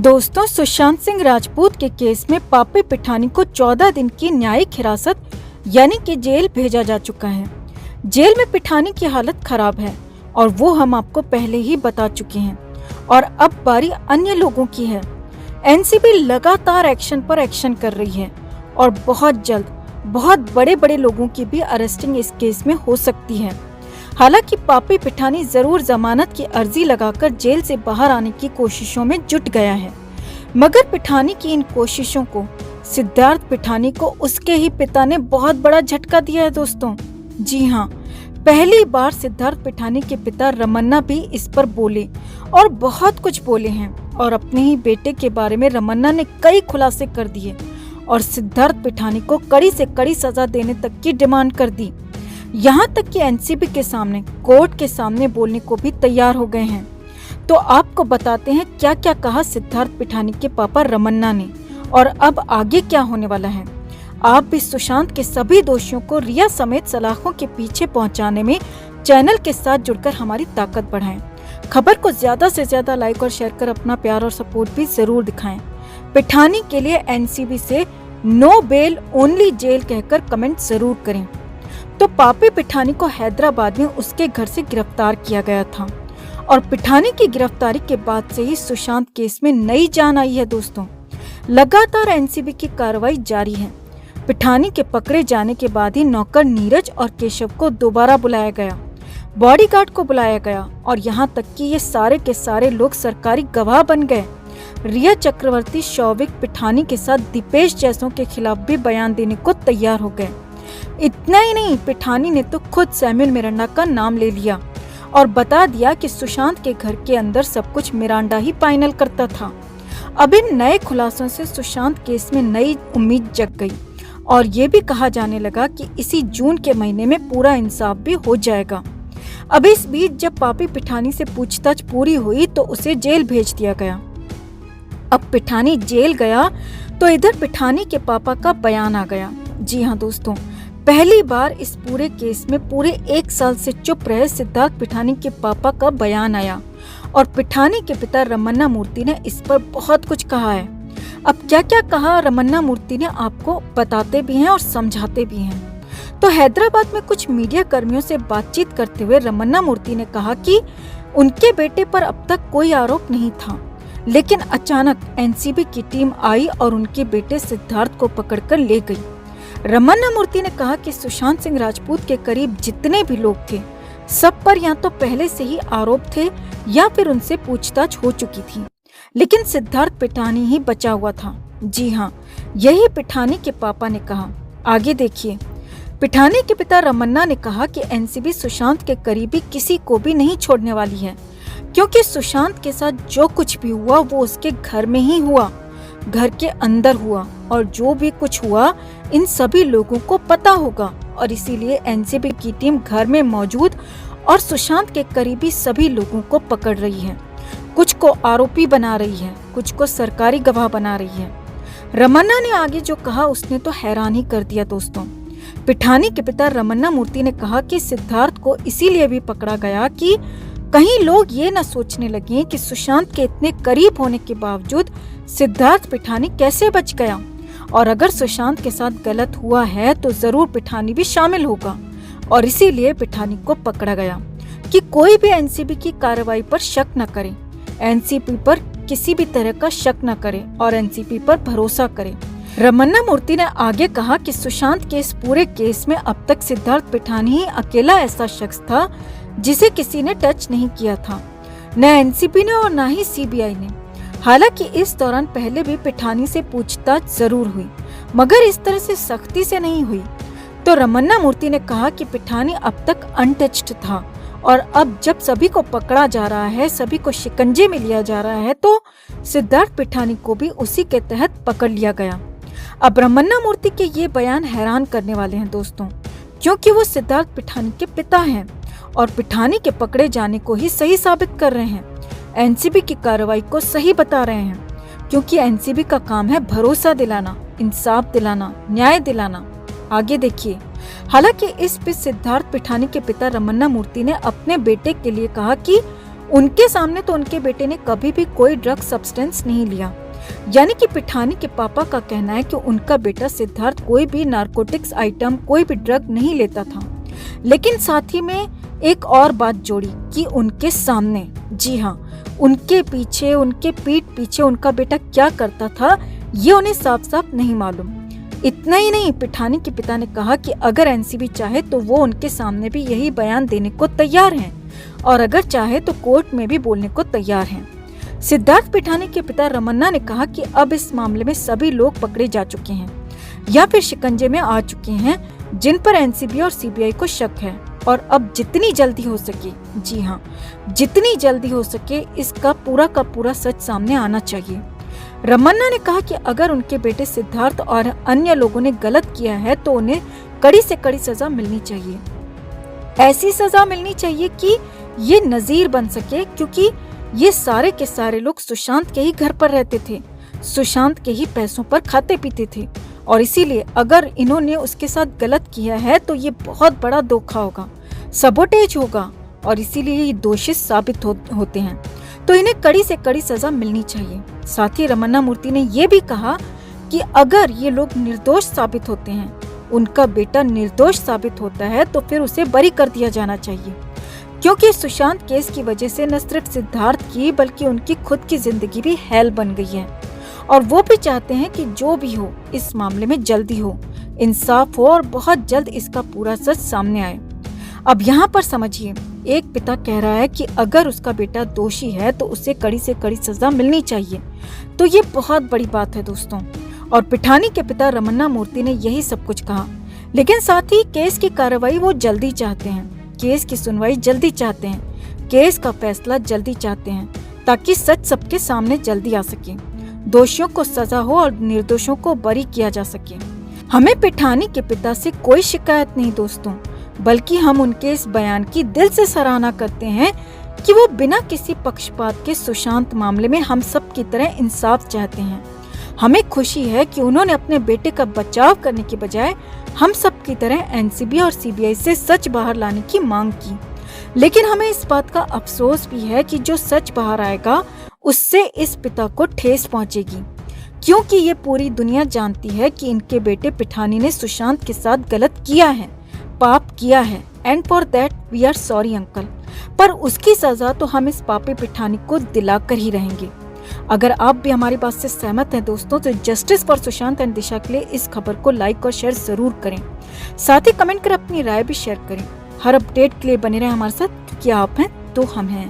दोस्तों, सुशांत सिंह राजपूत के केस में पापी पिठानी को 14 दिन की न्यायिक हिरासत यानी कि जेल भेजा जा चुका है। जेल में पिठानी की हालत खराब है और वो हम आपको पहले ही बता चुके हैं और अब बारी अन्य लोगों की है। एनसीबी लगातार एक्शन पर एक्शन कर रही है और बहुत जल्द बहुत बड़े बड़े लोगों की भी अरेस्टिंग इस केस में हो सकती है। हालांकि पापी पिठानी जरूर जमानत की अर्जी लगाकर जेल से बाहर आने की कोशिशों में जुट गया है, मगर पिठानी की इन कोशिशों को सिद्धार्थ पिठानी को उसके ही पिता ने बहुत बड़ा झटका दिया है। दोस्तों जी हाँ, पहली बार सिद्धार्थ पिठानी के पिता रमन्ना भी इस पर बोले और बहुत कुछ बोले हैं और अपने ही बेटे के बारे में रमन्ना ने कई खुलासे कर दिए और सिद्धार्थ पिठानी को कड़ी से कड़ी सजा देने तक की डिमांड कर दी। यहाँ तक कि एनसीबी के सामने, कोर्ट के सामने बोलने को भी तैयार हो गए हैं। तो आपको बताते हैं क्या क्या कहा सिद्धार्थ पिठानी के पापा रमन्ना ने और अब आगे क्या होने वाला है। आप भी सुशांत के सभी दोषियों को रिया समेत सलाखों के पीछे पहुंचाने में चैनल के साथ जुड़कर हमारी ताकत बढ़ाएं। खबर को ज्यादा से ज्यादा लाइक और शेयर कर अपना प्यार और सपोर्ट भी जरूर दिखाएं। पिठानी के लिए एनसीबी से नो बेल ओनली जेल कहकर कमेंट जरूर करें। तो पापी पिठानी को हैदराबाद में उसके घर से गिरफ्तार किया गया था और पिठानी की गिरफ्तारी के बाद से ही सुशांत केस में नई जान आई है। दोस्तों, लगातार एनसीबी की कार्रवाई जारी है। पिठानी के पकड़े जाने के बाद ही नौकर नीरज और केशव को दोबारा बुलाया गया, बॉडीगार्ड को बुलाया गया और यहाँ तक कि ये सारे के सारे लोग सरकारी गवाह बन गए। रिया चक्रवर्ती, शौविक पिठानी के साथ दीपेश जैसों के खिलाफ भी बयान देने को तैयार हो गए। इतना ही नहीं, पिठानी ने तो खुद सैमुअल मिरांडा का नाम ले लिया और बता दिया कि सुशांत के घर के अंदर सब कुछ मिरांडा ही फाइनल करता था। अब इन नए खुलासों से सुशांत केस में नई उम्मीद जग गई और ये भी कहा जाने लगा कि इसी जून के महीने में पूरा इंसाफ भी हो जाएगा। अब इस बीच जब पापी पिठानी से पूछताछ पूरी हुई तो उसे जेल भेज दिया गया। अब पिठानी जेल गया तो इधर पिठानी के पापा का बयान आ गया। जी हाँ दोस्तों, पहली बार इस पूरे केस में पूरे 1 साल से चुप रहे सिद्धार्थ पिठानी के पापा का बयान आया और पिठानी के पिता रमन्ना मूर्ति ने इस पर बहुत कुछ कहा है। अब क्या क्या कहा रमन्ना मूर्ति ने आपको बताते भी हैं और समझाते भी हैं। तो हैदराबाद में कुछ मीडिया कर्मियों से बातचीत करते हुए रमन्ना मूर्ति ने कहा कि उनके बेटे पर अब तक कोई आरोप नहीं था, लेकिन अचानक एनसीबी की टीम आई और उनके बेटे सिद्धार्थ को पकड़कर ले गई। रमन्ना मूर्ति ने कहा कि सुशांत सिंह राजपूत के करीब जितने भी लोग थे, सब पर या तो पहले से ही आरोप थे या फिर उनसे पूछताछ हो चुकी थी, लेकिन सिद्धार्थ पिठानी ही बचा हुआ था। जी हाँ, यही पिठानी के पापा ने कहा। आगे देखिए, पिठानी के पिता रमन्ना ने कहा कि एनसीबी सुशांत के करीबी किसी को भी नहीं छोड़ने वाली है, क्योंकि सुशांत के साथ जो कुछ भी हुआ वो उसके घर में ही हुआ, घर के अंदर हुआ और जो भी कुछ हुआ इन सभी लोगों को पता होगा और इसीलिए एनसीबी की टीम घर में मौजूद और सुशांत के करीबी सभी लोगों को पकड़ रही है। कुछ को आरोपी बना रही है, कुछ को सरकारी गवाह बना रही है। रमन्ना ने आगे जो कहा उसने तो हैरान ही कर दिया। दोस्तों, पिठानी के पिता रमन्ना मूर्ति ने कहा कि सिद्धार्थ को इसीलिए भी पकड़ा गया कि कहीं लोग ये न सोचने लगे कि सुशांत के इतने करीब होने के बावजूद सिद्धार्थ पिठानी कैसे बच गया और अगर सुशांत के साथ गलत हुआ है तो जरूर पिठानी भी शामिल होगा और इसीलिए पिठानी को पकड़ा गया कि कोई भी एनसीबी की कार्रवाई पर शक न करे, एनसीबी पर किसी भी तरह का शक न करे और एनसीबी पर भरोसा करे। रमन्ना मूर्ति ने आगे कहा कि सुशांत के इस पूरे केस में अब तक सिद्धार्थ पिठानी ही अकेला ऐसा शख्स था जिसे किसी ने टच नहीं किया था, न एनसीबी ने और न ही सीबीआई ने। हालांकि इस दौरान पहले भी पिठानी से पूछताछ जरूर हुई, मगर इस तरह से सख्ती से नहीं हुई। तो रमन्ना मूर्ति ने कहा कि पिठानी अब तक अनटच्ड था और अब जब सभी को पकड़ा जा रहा है, सभी को शिकंजे में लिया जा रहा है, तो सिद्धार्थ पिठानी को भी उसी के तहत पकड़ लिया गया। अब रमन्ना मूर्ति के ये बयान हैरान करने वाले हैं दोस्तों, क्योंकि वो सिद्धार्थ पिठानी के पिता हैं और पिठानी के पकड़े जाने को ही सही साबित कर रहे हैं, एनसीबी की कार्रवाई को सही बता रहे हैं, क्योंकि एनसीबी का काम है भरोसा दिलाना, इंसाफ दिलाना, न्याय दिलाना। आगे देखिए, हालांकि इस बीच सिद्धार्थ पिठानी के पिता रमन्ना मूर्ति ने अपने बेटे के लिए कहा कि उनके सामने तो उनके बेटे ने कभी भी कोई ड्रग सब्सटेंस नहीं लिया। यानी कि पिठानी के पापा का कहना है कि उनका बेटा सिद्धार्थ कोई भी नारकोटिक्स आइटम, कोई भी ड्रग नहीं लेता था। लेकिन साथ ही में एक और बात जोड़ी कि उनके सामने, जी हाँ, उनके पीछे, उनके पीठ पीछे उनका बेटा क्या करता था ये उन्हें साफ साफ नहीं मालूम। इतना ही नहीं, पिठानी के पिता ने कहा कि अगर एनसीबी चाहे तो वो उनके सामने भी यही बयान देने को तैयार हैं और अगर चाहे तो कोर्ट में भी बोलने को तैयार हैं। सिद्धार्थ पिठानी के पिता रमन्ना ने कहा कि अब इस मामले में सभी लोग पकड़े जा चुके हैं या फिर शिकंजे में आ चुके हैं जिन पर एनसीबी और सीबीआई को शक है और अब जितनी जल्दी हो सके, जी हाँ, जितनी जल्दी हो सके इसका पूरा का पूरा सच सामने आना चाहिए। रमन्ना ने कहा कि अगर उनके बेटे सिद्धार्थ और अन्य लोगों ने गलत किया है तो उन्हें कड़ी से कड़ी सजा मिलनी चाहिए। ऐसी सजा मिलनी चाहिए कि ये नजीर बन सके, क्योंकि ये सारे के सारे लोग सुशांत के ही घर पर रहते थे, सुशांत के ही पैसों पर खाते पीते थे और इसीलिए अगर इन्होंने उसके साथ गलत किया है तो ये बहुत बड़ा धोखा होगा, सबोटेज होगा और इसीलिए ये दोषी साबित होते हैं, तो इन्हें कड़ी से कड़ी सजा मिलनी चाहिए। साथ ही रमन्ना मूर्ति ने ये भी कहा कि अगर ये लोग निर्दोष साबित होते हैं, उनका बेटा निर्दोष साबित होता है तो फिर उसे बरी कर दिया जाना चाहिए, क्योंकि सुशांत केस की वजह से न सिर्फ सिद्धार्थ की बल्कि उनकी खुद की जिंदगी भी हेल बन गई है और वो भी चाहते हैं कि जो भी हो इस मामले में जल्दी हो, इंसाफ हो और बहुत जल्द इसका पूरा सच सामने आए। अब यहाँ पर समझिए, एक पिता कह रहा है कि अगर उसका बेटा दोषी है तो उसे कड़ी से कड़ी सजा मिलनी चाहिए, तो ये बहुत बड़ी बात है दोस्तों। और पिठानी के पिता रमन्ना मूर्ति ने यही सब कुछ कहा, लेकिन साथ ही केस की कार्रवाई वो जल्दी चाहते हैं, केस की सुनवाई जल्दी चाहते हैं, केस का फैसला जल्दी चाहते हैं ताकि सच सबके सामने जल्दी आ सके, दोषियों को सजा हो और निर्दोषों को बरी किया जा सके। हमें पिठानी के पिता से कोई शिकायत नहीं दोस्तों, बल्कि हम उनके इस बयान की दिल से सराहना करते हैं कि वो बिना किसी पक्षपात के सुशांत मामले में हम सब की तरह इंसाफ चाहते हैं। हमें खुशी है कि उन्होंने अपने बेटे का बचाव करने के बजाय हम सब की तरह एनसीबी और सीबीआई से सच बाहर लाने की मांग की। लेकिन हमें इस बात का अफसोस भी है कि जो सच बाहर आएगा उससे इस पिता को ठेस पहुंचेगी, क्योंकि ये पूरी दुनिया जानती है कि इनके बेटे पिठानी ने सुशांत के साथ गलत किया है, पाप किया है, and for that we are sorry uncle. पर उसकी सजा तो हम इस पापी पिठानी को दिलाकर ही रहेंगे। अगर आप भी हमारी बात से सहमत हैं दोस्तों, तो जस्टिस फॉर सुशांत एंड दिशा के लिए इस खबर को लाइक और शेयर जरूर करें। साथ ही कमेंट कर अपनी राय भी शेयर करें। हर अपडेट के लिए बने रहें हमारे साथ, क्योंकि आप हैं तो हम हैं।